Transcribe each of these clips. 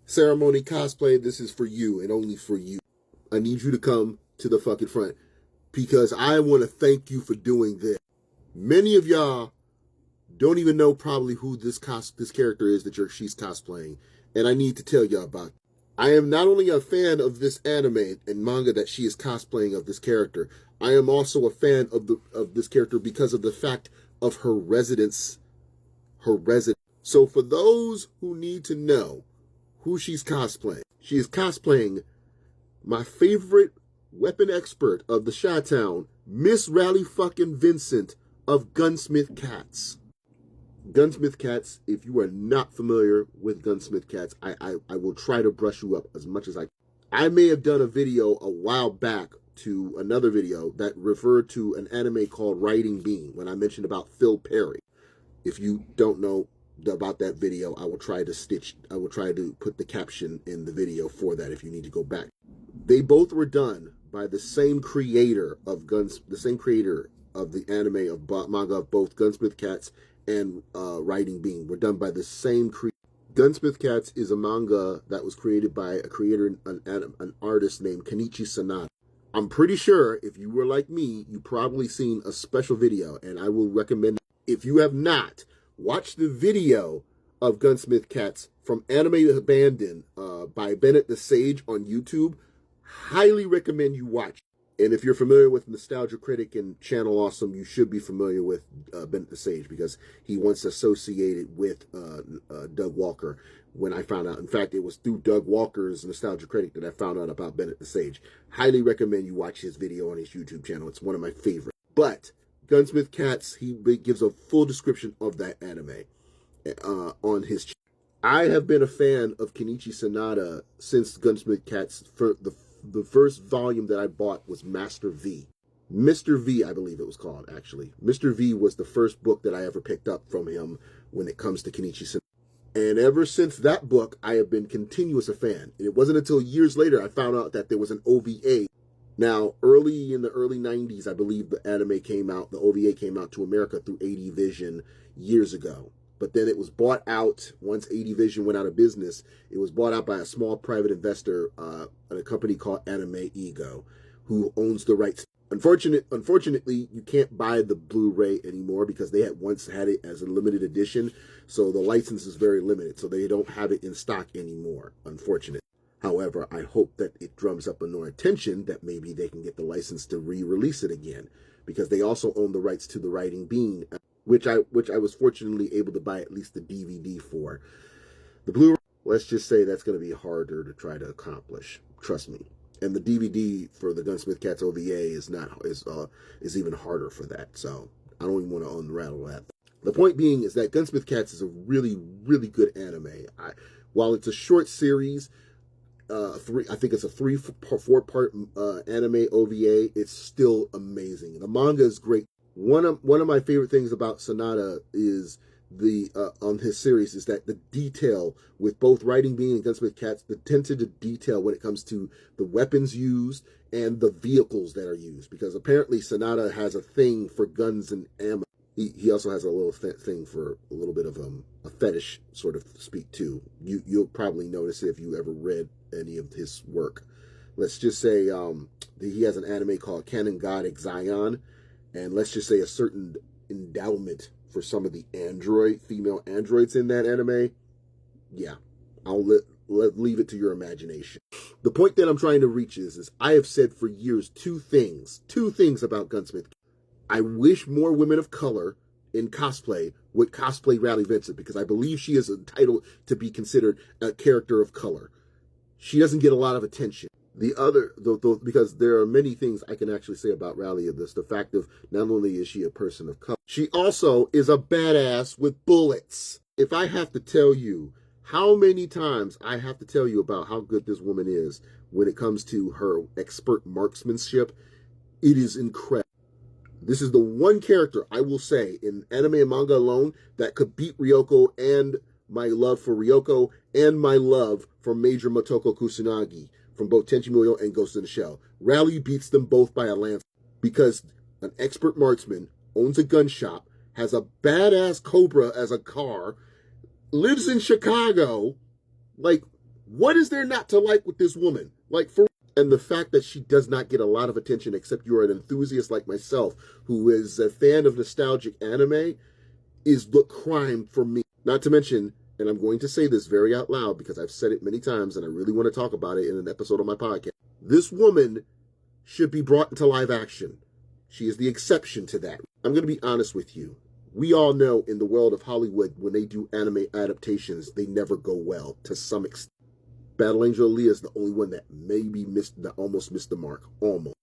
Ceremony Cosplay, this is for you and only for you. I need you to come to the fucking front because I want to thank you for doing this. Many of y'all don't even know probably who this character is that she's cosplaying, and I need to tell y'all about it. I am not only a fan of this anime and manga that she is cosplaying of this character, I am also a fan of this character because of the fact of her residence. So for those who need to know who she's cosplaying, she is cosplaying my favorite weapon expert of the Chi-Town, Miss Rally fucking Vincent of Gunsmith Cats. Gunsmith Cats, if you are not familiar with Gunsmith Cats, I will try to brush you up as much as I can. I may have done a video a while back to another video that referred to an anime called Riding Bean when I mentioned about Phil Perry. If you don't know about that video, I will try to put the caption in the video for that if you need to go back. They both were done by the same creator of the anime of manga of both Gunsmith Cats and Riding Bean. Were done by the same creator. Gunsmith Cats is a manga that was created by a creator, an artist named Kenichi Sanada. I'm pretty sure if you were like me, you probably seen a special video, and I will recommend, if you have not, watch the video of Gunsmith Cats from Anime Abandoned by Bennett the Sage on YouTube. Highly recommend you watch. And if you're familiar with Nostalgia Critic and Channel Awesome, you should be familiar with Bennett the Sage because he once associated with Doug Walker when I found out. In fact, it was through Doug Walker's Nostalgia Critic that I found out about Bennett the Sage. Highly recommend you watch his video on his YouTube channel. It's one of my favorites. But Gunsmith Cats, he gives a full description of that anime on his channel. I have been a fan of Kenichi Sanada since Gunsmith Cats. For the first volume that I bought was Master V. Mr. V, I believe it was called, actually. Mr. V was the first book that I ever picked up from him when it comes to Kenichi Sanada. And ever since that book, I have been continuous a fan. And it wasn't until years later I found out that there was an OVA. Now, early in the early 90s, I believe the anime came out, the OVA came out to America through AD Vision years ago. But then it was bought out, once AD Vision went out of business, it was bought out by a small private investor at a company called Anime Ego, who owns the rights. Unfortunately, you can't buy the Blu-ray anymore because they had once had it as a limited edition, so the license is very limited, so they don't have it in stock anymore, unfortunately. However, I hope that it drums up more attention that maybe they can get the license to re-release it again, because they also own the rights to the Riding Bean, which I was fortunately able to buy at least the DVD for. The Blu-ray, let's just say that's going to be harder to try to accomplish. Trust me. And the DVD for the Gunsmith Cats OVA is even harder for that. So I don't even want to unravel that. The point being is that Gunsmith Cats is a really, really good anime. While it's a short series, I think it's a 4-part anime OVA. It's still amazing. The manga is great. One of my favorite things about Sanada is on his series is that the detail with both Riding Bean and Gunsmith Cats, the attention to detail when it comes to the weapons used and the vehicles that are used, because apparently Sanada has a thing for guns and ammo. He also has a little thing for a little bit of a fetish, sort of speak too. You'll probably notice it if you ever read any of his work. Let's just say he has an anime called Canon God Exion. And let's just say a certain endowment for some of the female androids in that anime. Yeah, I'll leave it to your imagination. The point that I'm trying to reach is I have said for years two things about Gunsmith. I wish more women of color in cosplay would cosplay Rally Vincent, because I believe she is entitled to be considered a character of color. She doesn't get a lot of attention. The other, because there are many things I can actually say about Rally of this, the fact of not only is she a person of color, she also is a badass with bullets. If I have to tell you how many times I have to tell you about how good this woman is when it comes to her expert marksmanship, it is incredible. This is the one character I will say in anime and manga alone that could beat Ryoko, and my love for Ryoko and my love for Major Motoko Kusanagi from both Tenchi Muyo and Ghost in the Shell. Rally beats them both by a lance because an expert marksman owns a gun shop, has a badass Cobra as a car, lives in Chicago. Like, What is there not to like with this woman? Like, for and the fact that she does not get a lot of attention, except you're an enthusiast like myself, who is a fan of nostalgic anime, is the crime for me. Not to mention, and I'm going to say this very out loud because I've said it many times and I really want to talk about it in an episode of my podcast. This woman should be brought into live action. She is the exception to that. I'm going to be honest with you. We all know in the world of Hollywood, when they do anime adaptations, they never go well to some extent. Battle Angel Aliyah is the only one that almost missed the mark. Almost.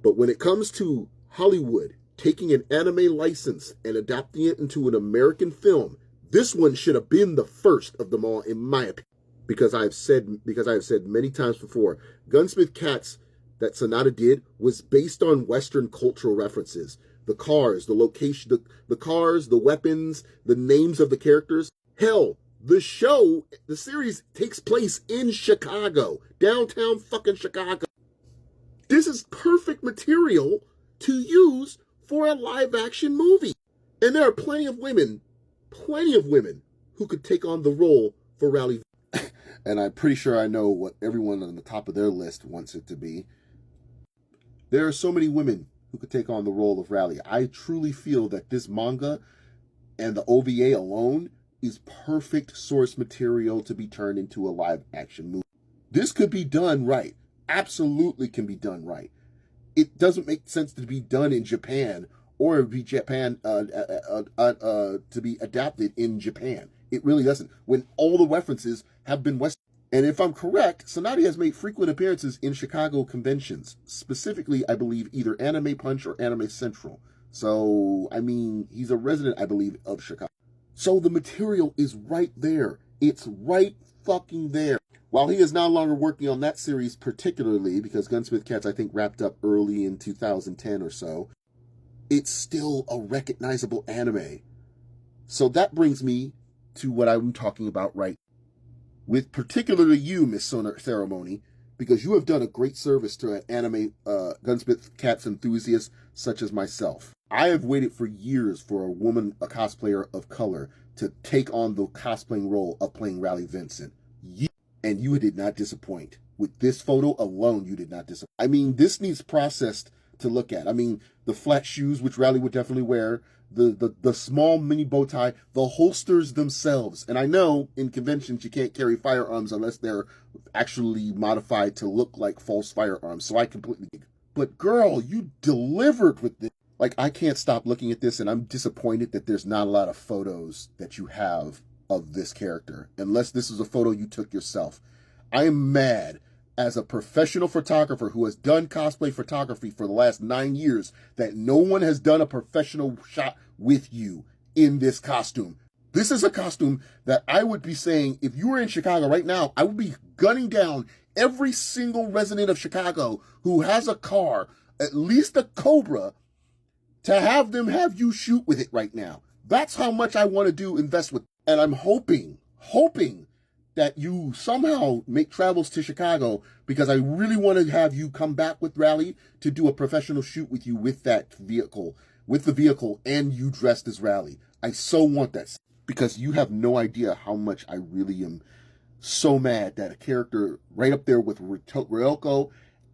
But when it comes to Hollywood taking an anime license and adapting it into an American film, this one should have been the first of them all, in my opinion. Because I have said many times before, Gunsmith Cats that Sonata did was based on Western cultural references. The cars, the location, the cars, the weapons, the names of the characters. Hell, the series takes place in Chicago, downtown fucking Chicago. This is perfect material to use for a live action movie. And there are plenty of women who could take on the role for Rally. And I'm pretty sure I know what everyone on the top of their list wants it to be. There are so many women who could take on the role of Rally. I truly feel that this manga and the OVA alone is perfect source material to be turned into a live action movie. This could be done right. Absolutely can be done right. It doesn't make sense to be done in Japan or to be adapted in Japan. It really doesn't. When all the references have been Western. And if I'm correct, Sonata has made frequent appearances in Chicago conventions. Specifically, I believe, either Anime Punch or Anime Central. So, I mean, he's a resident, I believe, of Chicago. So the material is right there. It's right fucking there. While he is no longer working on that series particularly, because Gunsmith Cats, I think, wrapped up early in 2010 or so, it's still a recognizable anime. So that brings me to what I'm talking about right now. With particularly you, Miss Ceremony, because you have done a great service to an anime Gunsmith Cats enthusiast such as myself. I have waited for years for a cosplayer of color, to take on the cosplaying role of playing Rally Vincent. And you did not disappoint. With this photo alone, you did not disappoint. I mean, this needs processed to look at. I mean, the flat shoes, which Rally would definitely wear, the small mini bow tie, the holsters themselves. And I know in conventions you can't carry firearms unless they're actually modified to look like false firearms. So I completely... But girl, you delivered with this. Like, I can't stop looking at this, and I'm disappointed that there's not a lot of photos that you have of this character, unless this is a photo you took yourself. I am mad as a professional photographer who has done cosplay photography for the last 9 years that no one has done a professional shot with you in this costume. This is a costume that I would be saying, if you were in Chicago right now, I would be gunning down every single resident of Chicago who has a car, at least a Cobra, to have them have you shoot with it right now. That's how much I want to invest with. And I'm hoping that you somehow make travels to Chicago, because I really want to have you come back with Rally to do a professional shoot with you with the vehicle, and you dressed as Rally. I so want that, because you have no idea how much I really am so mad that a character right up there with Ryoko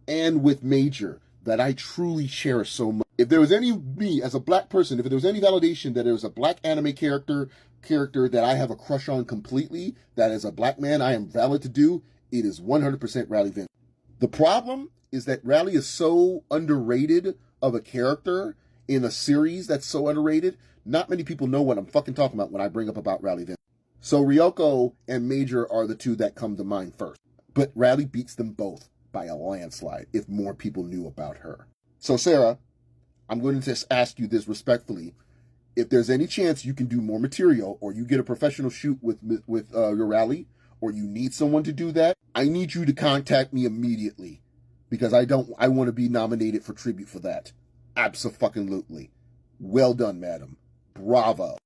and with Major that I truly cherish so much. If there was me as a black person, if there was any validation that there was a black anime character that I have a crush on completely, that as a black man I am valid to do, it is 100% Rally Vincent. The problem is that Rally is so underrated of a character in a series that's so underrated. Not many people know what I'm fucking talking about when I bring up about Rally Vincent. So Ryoko and Major are the two that come to mind first. But Rally beats them both by a landslide if more people knew about her. So Sarah, I'm going to just ask you this respectfully. If there's any chance you can do more material, or you get a professional shoot with your Rally, or you need someone to do that, I need you to contact me immediately, because I want to be nominated for tribute for that. Abso-fucking-lutely. Well done, madam. Bravo.